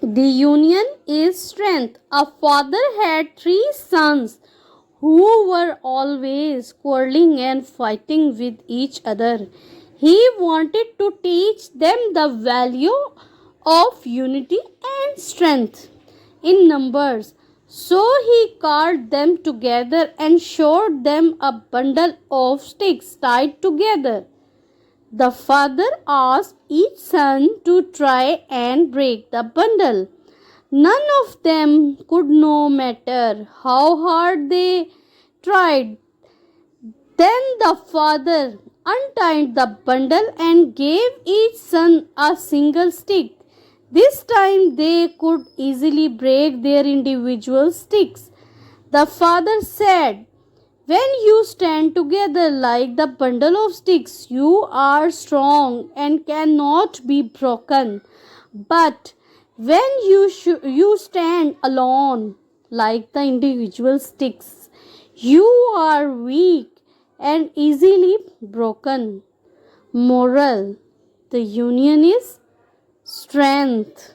The union is strength. A father had three sons who were always quarreling and fighting with each other. He wanted to teach them the value of unity and strength in numbers. So he called them together and showed them a bundle of sticks tied together. The father asked each son to try and break the bundle. None of them could, no matter how hard they tried. Then the father untied the bundle and gave each son a single stick. This time they could easily break their individual sticks. The father said, "When you stand together like the bundle of sticks, you are strong and cannot be broken. But when you stand alone like the individual sticks, you are weak and easily broken." Moral: the union is strength.